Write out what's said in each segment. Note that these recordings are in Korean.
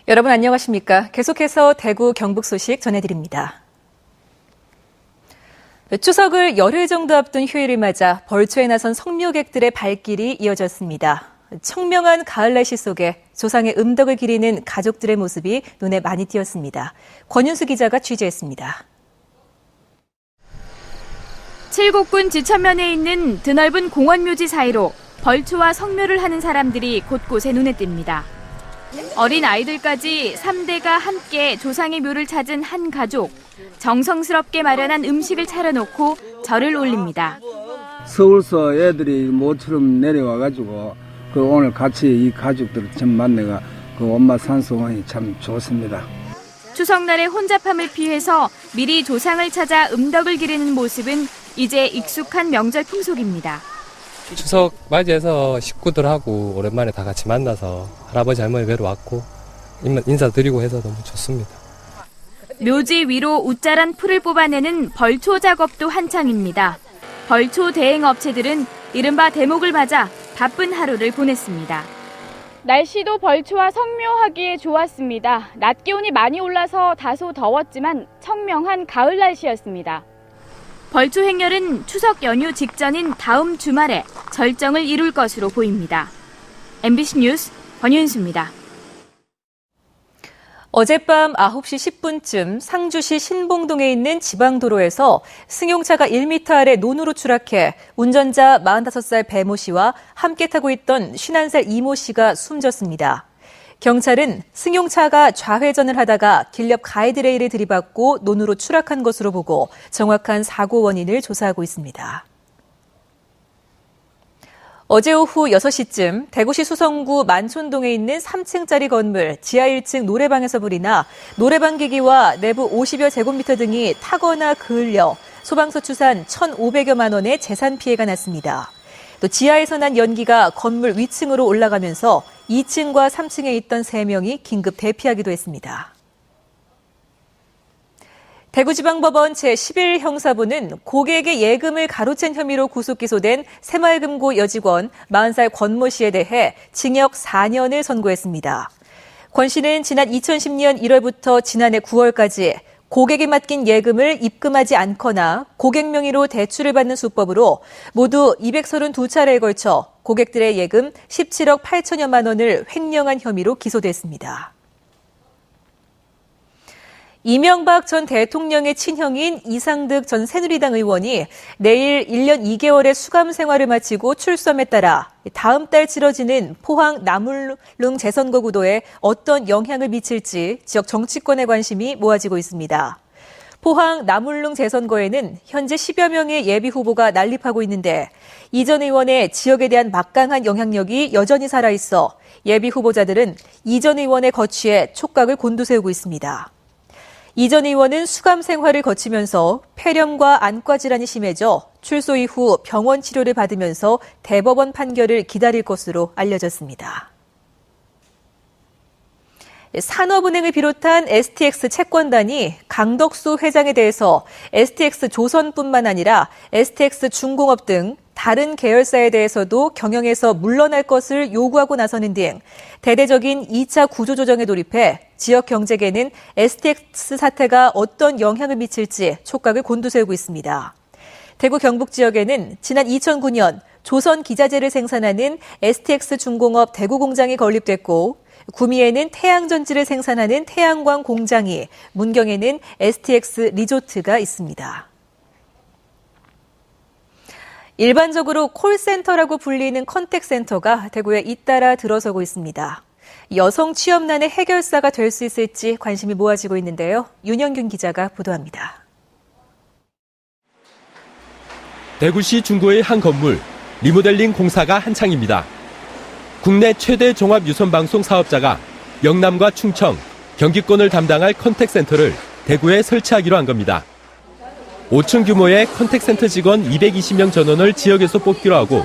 여러분 안녕하십니까? 계속해서 대구 경북 소식 전해드립니다. 추석을 열흘 정도 앞둔 휴일을 맞아 벌초에 나선 성묘객들의 발길이 이어졌습니다. 청명한 가을 날씨 속에 조상의 음덕을 기리는 가족들의 모습이 눈에 많이 띄었습니다. 권윤수 기자가 취재했습니다. 칠곡군 지천면에 있는 드넓은 공원묘지 사이로 벌초와 성묘를 하는 사람들이 곳곳에 눈에 띕니다. 어린 아이들까지 3대가 함께 조상의 묘를 찾은 한 가족. 정성스럽게 마련한 음식을 차려놓고 절을 올립니다. 서울서 애들이 모처럼 내려와가지고 오늘 같이 이 가족들 좀 만나가 엄마 산소원이 참 좋습니다. 추석날의 혼잡함을 피해서 미리 조상을 찾아 음덕을 기리는 모습은 이제 익숙한 명절 풍속입니다. 추석 맞이해서 식구들하고 오랜만에 다 같이 만나서 할아버지 할머니 뵈러 왔고 인사드리고 해서 너무 좋습니다. 묘지 위로 웃자란 풀을 뽑아내는 벌초 작업도 한창입니다. 벌초 대행 업체들은 이른바 대목을 맞아 바쁜 하루를 보냈습니다. 날씨도 벌초와 성묘하기에 좋았습니다. 낮 기온이 많이 올라서 다소 더웠지만 청명한 가을 날씨였습니다. 벌초 행렬은 추석 연휴 직전인 다음 주말에 절정을 이룰 것으로 보입니다. MBC 뉴스 권윤수입니다. 어젯밤 9시 10분쯤 상주시 신봉동에 있는 지방도로에서 승용차가 1m 아래 논으로 추락해 운전자 45살 배모 씨와 함께 타고 있던 51살 이모 씨가 숨졌습니다. 경찰은 승용차가 좌회전을 하다가 길 옆 가이드레일을 들이받고 논으로 추락한 것으로 보고 정확한 사고 원인을 조사하고 있습니다. 어제 오후 6시쯤 대구시 수성구 만촌동에 있는 3층짜리 건물 지하 1층 노래방에서 불이 나 노래방 기기와 내부 50여 제곱미터 등이 타거나 그을려 소방서 추산 1,500여만 원의 재산 피해가 났습니다. 또 지하에서 난 연기가 건물 위층으로 올라가면서 2층과 3층에 있던 3명이 긴급 대피하기도 했습니다. 대구지방법원 제11형사부는 고객의 예금을 가로챈 혐의로 구속 기소된 새마을금고 여직원 40살 권모 씨에 대해 징역 4년을 선고했습니다. 권 씨는 지난 2010년 1월부터 지난해 9월까지 고객이 맡긴 예금을 입금하지 않거나 고객 명의로 대출을 받는 수법으로 모두 232차례에 걸쳐 고객들의 예금 17억 8천여만 원을 횡령한 혐의로 기소됐습니다. 이명박 전 대통령의 친형인 이상득 전 새누리당 의원이 내일 1년 2개월의 수감 생활을 마치고 출소함에 따라 다음 달 치러지는 포항 남울릉 재선거 구도에 어떤 영향을 미칠지 지역 정치권의 관심이 모아지고 있습니다. 포항 남울릉 재선거에는 현재 10여 명의 예비 후보가 난립하고 있는데 이 전 의원의 지역에 대한 막강한 영향력이 여전히 살아있어 예비 후보자들은 이 전 의원의 거취에 촉각을 곤두세우고 있습니다. 이 전 의원은 수감 생활을 거치면서 폐렴과 안과 질환이 심해져 출소 이후 병원 치료를 받으면서 대법원 판결을 기다릴 것으로 알려졌습니다. 산업은행을 비롯한 STX 채권단이 강덕수 회장에 대해서 STX 조선뿐만 아니라 STX 중공업 등 다른 계열사에 대해서도 경영에서 물러날 것을 요구하고 나서는 등 대대적인 2차 구조조정에 돌입해 지역 경제계는 STX 사태가 어떤 영향을 미칠지 촉각을 곤두세우고 있습니다. 대구 경북 지역에는 지난 2009년 조선 기자재를 생산하는 STX 중공업 대구 공장이 건립됐고 구미에는 태양전지를 생산하는 태양광 공장이, 문경에는 STX 리조트가 있습니다. 일반적으로 콜센터라고 불리는 컨택센터가 대구에 잇따라 들어서고 있습니다. 여성 취업난의 해결사가 될 수 있을지 관심이 모아지고 있는데요. 윤영균 기자가 보도합니다. 대구시 중구의 한 건물, 리모델링 공사가 한창입니다. 국내 최대 종합 유선방송 사업자가 영남과 충청, 경기권을 담당할 컨택센터를 대구에 설치하기로 한 겁니다. 5층 규모의 컨택센터 직원 220명 전원을 지역에서 뽑기로 하고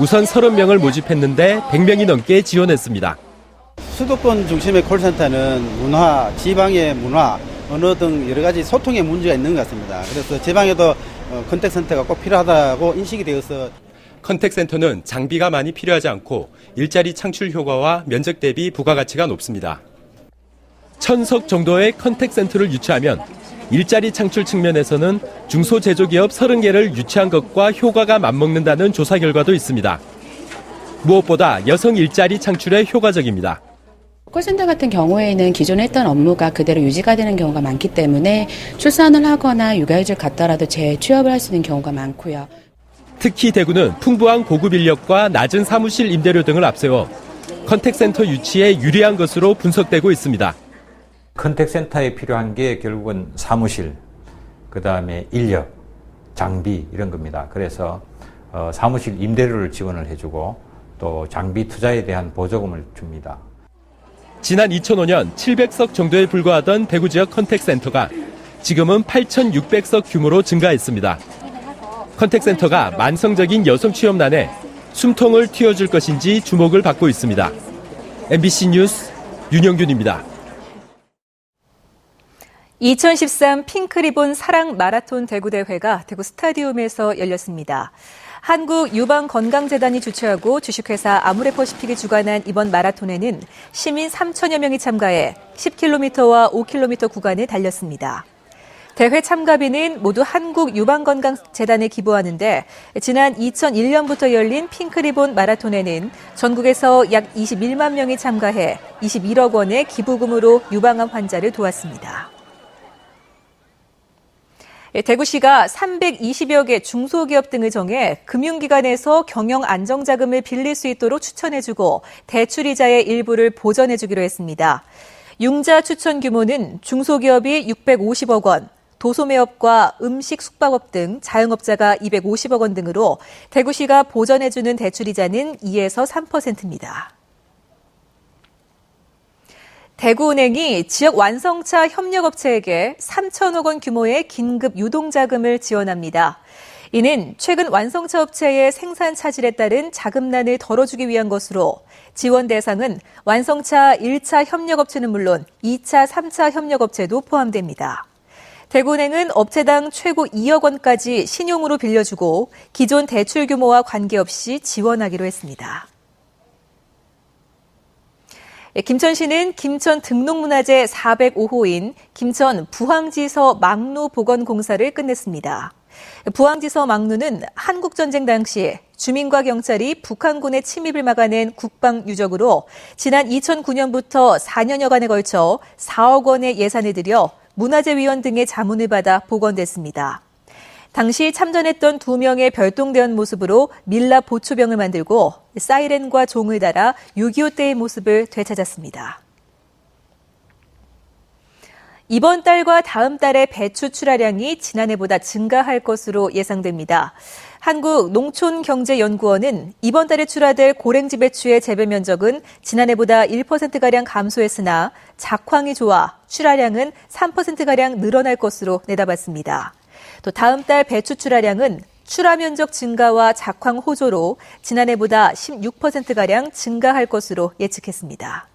우선 30명을 모집했는데 100명이 넘게 지원했습니다. 수도권 중심의 콜센터는 문화, 지방의 문화, 언어 등 여러 가지 소통의 문제가 있는 것 같습니다. 그래서 지방에도 컨택센터가 꼭 필요하다고 인식이 되어서 컨택센터는 장비가 많이 필요하지 않고 일자리 창출 효과와 면적 대비 부가가치가 높습니다. 1000석 정도의 컨택센터를 유치하면 일자리 창출 측면에서는 중소제조기업 30개를 유치한 것과 효과가 맞먹는다는 조사 결과도 있습니다. 무엇보다 여성 일자리 창출에 효과적입니다. 콜센터 같은 경우에는 기존에 했던 업무가 그대로 유지가 되는 경우가 많기 때문에 출산을 하거나 육아휴직을 갔더라도 재취업을 할 수 있는 경우가 많고요. 특히 대구는 풍부한 고급 인력과 낮은 사무실 임대료 등을 앞세워 컨택센터 유치에 유리한 것으로 분석되고 있습니다. 컨택센터에 필요한 게 결국은 사무실, 그다음에 인력, 장비 이런 겁니다. 그래서 사무실 임대료를 지원을 해주고 또 장비 투자에 대한 보조금을 줍니다. 지난 2005년 700석 정도에 불과하던 대구 지역 컨택센터가 지금은 8,600석 규모로 증가했습니다. 컨택센터가 만성적인 여성 취업난에 숨통을 틔워줄 것인지 주목을 받고 있습니다. MBC 뉴스 윤영균입니다. 2013 핑크리본 사랑 마라톤 대구 대회가 대구 스타디움에서 열렸습니다. 한국유방건강재단이 주최하고 주식회사 아모레퍼시픽이 주관한 이번 마라톤에는 시민 3천여 명이 참가해 10km와 5km 구간을 달렸습니다. 대회 참가비는 모두 한국유방건강재단에 기부하는데 지난 2001년부터 열린 핑크리본 마라톤에는 전국에서 약 21만 명이 참가해 21억 원의 기부금으로 유방암 환자를 도왔습니다. 대구시가 320여 개 중소기업 등을 정해 금융기관에서 경영 안정자금을 빌릴 수 있도록 추천해주고 대출이자의 일부를 보전해주기로 했습니다. 융자 추천 규모는 중소기업이 650억 원, 도소매업과 음식 숙박업 등 자영업자가 250억 원 등으로 대구시가 보전해주는 대출이자는 2에서 3%입니다. 대구은행이 지역 완성차 협력업체에게 3천억 원 규모의 긴급 유동자금을 지원합니다. 이는 최근 완성차 업체의 생산 차질에 따른 자금난을 덜어주기 위한 것으로 지원 대상은 완성차 1차 협력업체는 물론 2차, 3차 협력업체도 포함됩니다. 대구은행은 업체당 최고 2억 원까지 신용으로 빌려주고 기존 대출 규모와 관계없이 지원하기로 했습니다. 김천시는 김천 등록문화재 405호인 김천 부황지서 막루 복원 공사를 끝냈습니다. 부황지서 막루는 한국전쟁 당시 주민과 경찰이 북한군의 침입을 막아낸 국방 유적으로 지난 2009년부터 4년여간에 걸쳐 4억 원의 예산을 들여 문화재위원 등의 자문을 받아 복원됐습니다. 당시 참전했던 2명의 별동대원 모습으로 밀랍 보초병을 만들고 사이렌과 종을 달아 6.25 때의 모습을 되찾았습니다. 이번 달과 다음 달에 배추 출하량이 지난해보다 증가할 것으로 예상됩니다. 한국농촌경제연구원은 이번 달에 출하될 고랭지 배추의 재배 면적은 지난해보다 1%가량 감소했으나 작황이 좋아 출하량은 3%가량 늘어날 것으로 내다봤습니다. 또 다음 달 배추 출하량은 출하 면적 증가와 작황 호조로 지난해보다 16%가량 증가할 것으로 예측했습니다.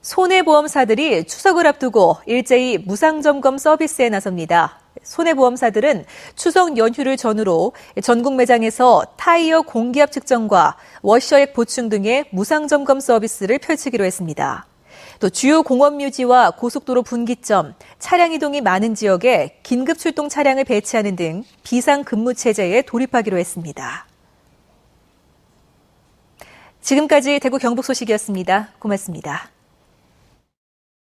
손해보험사들이 추석을 앞두고 일제히 무상점검 서비스에 나섭니다. 손해보험사들은 추석 연휴를 전후로 전국 매장에서 타이어 공기압 측정과 워셔액 보충 등의 무상점검 서비스를 펼치기로 했습니다. 또 주요 공원묘지와 고속도로 분기점, 차량 이동이 많은 지역에 긴급 출동 차량을 배치하는 등 비상근무 체제에 돌입하기로 했습니다. 지금까지 대구 경북 소식이었습니다. 고맙습니다.